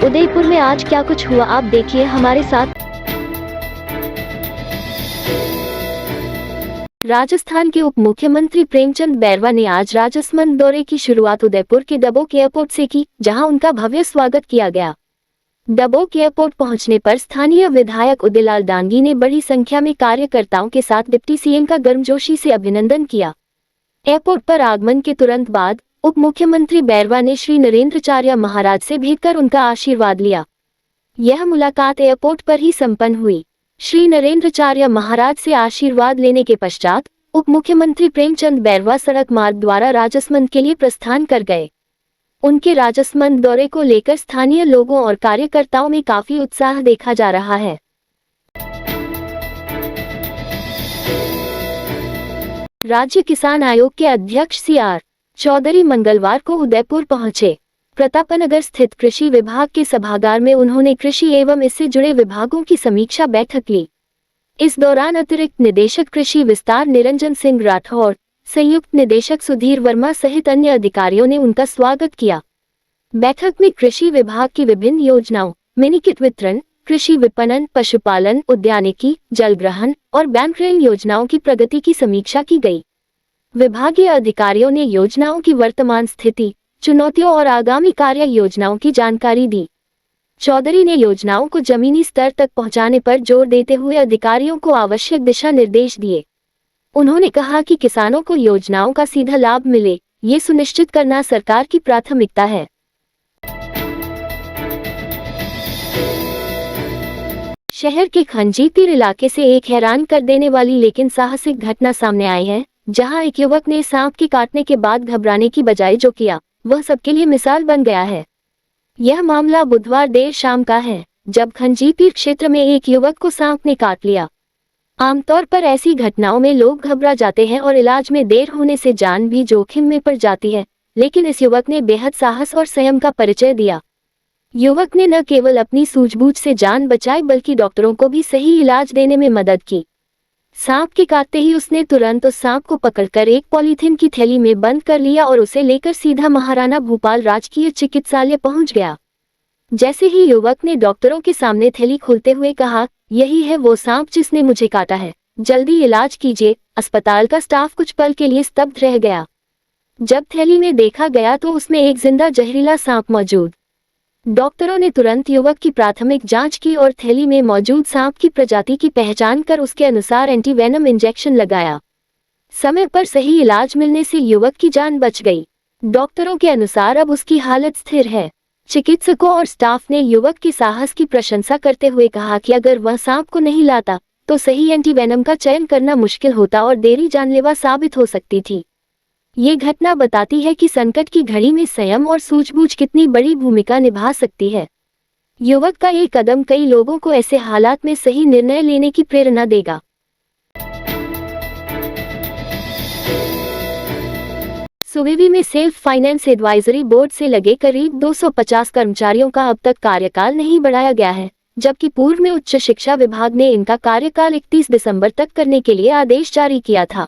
उदयपुर में आज क्या कुछ हुआ, आप देखिए हमारे साथ। राजस्थान के उप मुख्यमंत्री प्रेमचंद बैरवा ने आज राजसमंद दौरे की शुरुआत उदयपुर के डबोक एयरपोर्ट से की, जहां उनका भव्य स्वागत किया गया। डबोक एयरपोर्ट पहुंचने पर स्थानीय विधायक उदयलाल डांगी ने बड़ी संख्या में कार्यकर्ताओं के साथ डिप्टी सीएम का गर्मजोशी से अभिनंदन किया। एयरपोर्ट पर आगमन के तुरंत बाद उप मुख्यमंत्री बैरवा ने श्री नरेंद्राचार्य महाराज से भेंट कर उनका आशीर्वाद लिया। यह मुलाकात एयरपोर्ट पर ही संपन्न हुई। श्री नरेंद्राचार्य महाराज से आशीर्वाद लेने के पश्चात उप मुख्यमंत्री प्रेमचंद बैरवा सड़क मार्ग द्वारा राजसमंद के लिए प्रस्थान कर गए। उनके राजसमंद दौरे को लेकर स्थानीय लोगों और कार्यकर्ताओं में काफी उत्साह देखा जा रहा है। राज्य किसान आयोग के अध्यक्ष CR चौधरी मंगलवार को उदयपुर पहुंचे। प्रतापनगर स्थित कृषि विभाग के सभागार में उन्होंने कृषि एवं इससे जुड़े विभागों की समीक्षा बैठक ली। इस दौरान अतिरिक्त निदेशक कृषि विस्तार निरंजन सिंह राठौर, संयुक्त निदेशक सुधीर वर्मा सहित अन्य अधिकारियों ने उनका स्वागत किया। बैठक में कृषि विभाग की विभिन्न योजनाओं, मिनी किट वितरण, कृषि विपणन, पशुपालन, उद्यानिकी, जलग्रहण और बैंक ऋण योजनाओं की प्रगति की समीक्षा की गई। विभागीय अधिकारियों ने योजनाओं की वर्तमान स्थिति, चुनौतियों और आगामी कार्य योजनाओं की जानकारी दी। चौधरी ने योजनाओं को जमीनी स्तर तक पहुंचाने पर जोर देते हुए अधिकारियों को आवश्यक दिशा निर्देश दिए। उन्होंने कहा कि किसानों को योजनाओं का सीधा लाभ मिले, ये सुनिश्चित करना सरकार की प्राथमिकता है। शहर के खंजीपीर इलाके से एक हैरान कर देने वाली लेकिन साहसिक घटना सामने आई है, जहां एक युवक ने सांप के काटने के बाद घबराने की बजाय जो किया, वह सबके लिए मिसाल बन गया है। यह मामला बुधवार देर शाम का है, जब खंजीपीर क्षेत्र में एक युवक को सांप ने काट लिया। आमतौर पर ऐसी घटनाओं में लोग घबरा जाते हैं और इलाज में देर होने से जान भी जोखिम में पड़ जाती है, लेकिन इस युवक ने बेहद साहस और संयम का परिचय दिया। युवक ने न केवल अपनी सूझबूझ से जान बचाई बल्कि डॉक्टरों को भी सही इलाज देने में मदद की। सांप के काटते ही उसने तुरंत उस सांप को पकड़कर एक पॉलीथीन की थैली में बंद कर लिया और उसे लेकर सीधा महाराणा भूपाल राजकीय चिकित्सालय पहुंच गया। जैसे ही युवक ने डॉक्टरों के सामने थैली खोलते हुए कहा, यही है वो सांप जिसने मुझे काटा है, जल्दी इलाज कीजिए। अस्पताल का स्टाफ कुछ पल के लिए स्तब्ध रह गया। जब थैली में देखा गया तो उसमें एक जिंदा जहरीला सांप मौजूद। डॉक्टरों ने तुरंत युवक की प्राथमिक जांच की और थैली में मौजूद सांप की प्रजाति की पहचान कर उसके अनुसार एंटीवेनम इंजेक्शन लगाया। समय पर सही इलाज मिलने से युवक की जान बच गई। डॉक्टरों के अनुसार अब उसकी हालत स्थिर है। चिकित्सकों और स्टाफ ने युवक के साहस की प्रशंसा करते हुए कहा कि अगर वह सांप को नहीं लाता तो सही एंटीवेनम का चयन करना मुश्किल होता और देरी जानलेवा साबित हो सकती थी। ये घटना बताती है कि संकट की घड़ी में संयम और सूझबूझ कितनी बड़ी भूमिका निभा सकती है। युवक का ये कदम कई लोगों को ऐसे हालात में सही निर्णय लेने की प्रेरणा देगा। सुवेवी में सेल्फ फाइनेंस एडवाइजरी बोर्ड से लगे करीब 250 कर्मचारियों का अब तक कार्यकाल नहीं बढ़ाया गया है, जबकि पूर्व में उच्च शिक्षा विभाग ने इनका कार्यकाल 31 दिसंबर तक करने के लिए आदेश जारी किया था।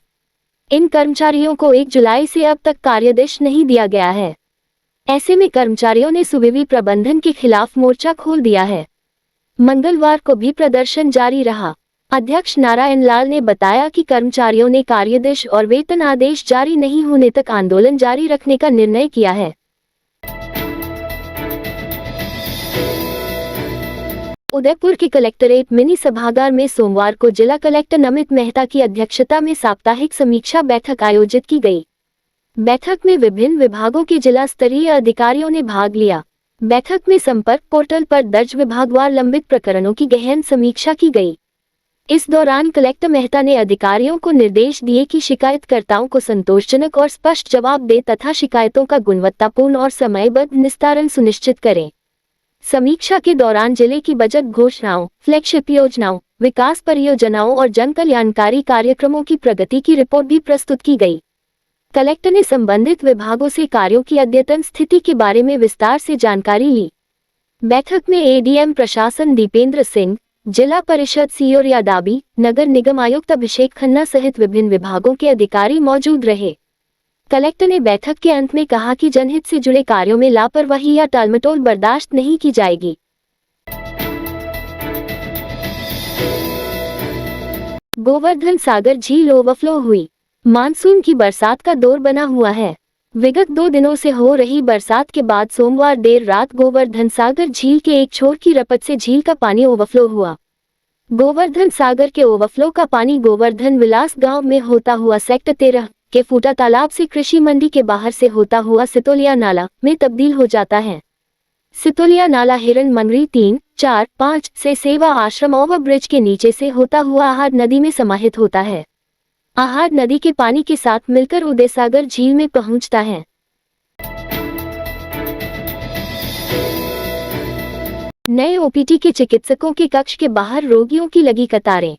इन कर्मचारियों को 1 जुलाई से अब तक कार्यादेश नहीं दिया गया है। ऐसे में कर्मचारियों ने सुवेवी प्रबंधन के खिलाफ मोर्चा खोल दिया है। मंगलवार को भी प्रदर्शन जारी रहा। अध्यक्ष नारायण लाल ने बताया कि कर्मचारियों ने कार्यादेश और वेतन आदेश जारी नहीं होने तक आंदोलन जारी रखने का निर्णय किया है। उदयपुर के कलेक्टरेट मिनी सभागार में सोमवार को जिला कलेक्टर नमित मेहता की अध्यक्षता में साप्ताहिक समीक्षा बैठक आयोजित की गई। बैठक में विभिन्न विभागों के जिला स्तरीय अधिकारियों ने भाग लिया। बैठक में संपर्क पोर्टल पर दर्ज विभागवार लंबित प्रकरणों की गहन समीक्षा की गई। इस दौरान कलेक्टर मेहता ने अधिकारियों को निर्देश दिए कि शिकायतकर्ताओं को संतोषजनक और स्पष्ट जवाब दें तथा शिकायतों का गुणवत्तापूर्ण और समयबद्ध निस्तारण सुनिश्चित करें। समीक्षा के दौरान जिले की बजट घोषणाओं, फ्लैगशिप योजनाओं, विकास परियोजनाओं और जन कल्याणकारी कार्यक्रमों की प्रगति की रिपोर्ट भी प्रस्तुत की गई। कलेक्टर ने संबंधित विभागों से कार्यों की अद्यतन स्थिति के बारे में विस्तार से जानकारी ली। बैठक में एडीएम प्रशासन दीपेंद्र सिंह, जिला परिषद सीओ यादाबी, नगर निगम आयुक्त अभिषेक खन्ना सहित विभिन्न विभागों के अधिकारी मौजूद रहे। कलेक्टर ने बैठक के अंत में कहा कि जनहित से जुड़े कार्यों में लापरवाही या टालमटोल बर्दाश्त नहीं की जाएगी। गोवर्धन सागर झील ओवरफ्लो हुई। मानसून की बरसात का दौर बना हुआ है। विगत 2 दिनों से हो रही बरसात के बाद सोमवार देर रात गोवर्धन सागर झील के एक छोर की रपट से झील का पानी ओवरफ्लो हुआ। गोवर्धन सागर के ओवरफ्लो का पानी गोवर्धन विलास गांव में होता हुआ सेक्टर 13 के फूटा तालाब से कृषि मंडी के बाहर से होता हुआ सितोलिया नाला में तब्दील हो जाता है। सितोलिया नाला हिरन मंगरी 3, 4, 5 से सेवा आश्रम ओवर ब्रिज के नीचे से होता हुआ आहार नदी में समाहित होता है। आहार नदी के पानी के साथ मिलकर उदयसागर झील में पहुंचता है। नए ओपीटी के चिकित्सकों के कक्ष के बाहर रोगियों की लगी कतारें।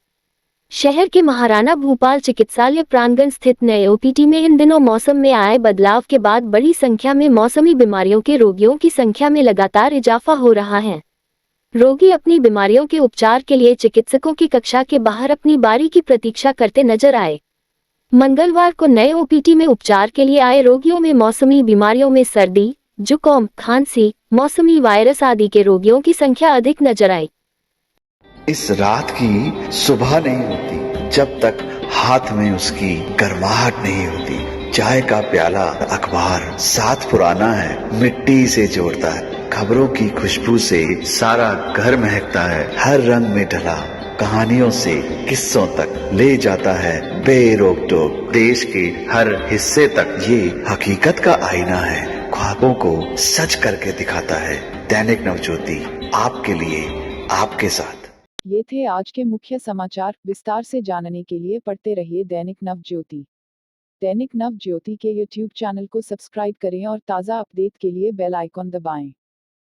शहर के महाराणा भूपाल चिकित्सालय प्रांगण स्थित नए ओपीटी में इन दिनों मौसम में आए बदलाव के बाद बड़ी संख्या में मौसमी बीमारियों के रोगियों की संख्या में लगातार इजाफा हो रहा है। रोगी अपनी बीमारियों के उपचार के लिए चिकित्सकों की कक्षा के बाहर अपनी बारी की प्रतीक्षा करते नजर आए। मंगलवार को नए ओपीटी में उपचार के लिए आए रोगियों में मौसमी बीमारियों में सर्दी, जुकाम, खांसी, मौसमी वायरस आदि के रोगियों की संख्या अधिक नजर आई। इस रात की सुबह नहीं होती जब तक हाथ में उसकी गर्माहट नहीं होती। चाय का प्याला, अखबार साथ पुराना है, मिट्टी से जोड़ता है। खबरों की खुशबू से सारा घर महकता है। हर रंग में ढला कहानियों से किस्सों तक ले जाता है बेरोक टोक। देश के हर हिस्से तक ये हकीकत का आईना है। ख्वाबों को सच करके दिखाता है। दैनिक नवज्योति, आपके लिए, आपके साथ। ये थे आज के मुख्य समाचार। विस्तार से जानने के लिए पढ़ते रहिए दैनिक नवज्योति। दैनिक नवज्योति के YouTube चैनल को सब्सक्राइब करें और ताज़ा अपडेट के लिए बेल आइकॉन दबाएं।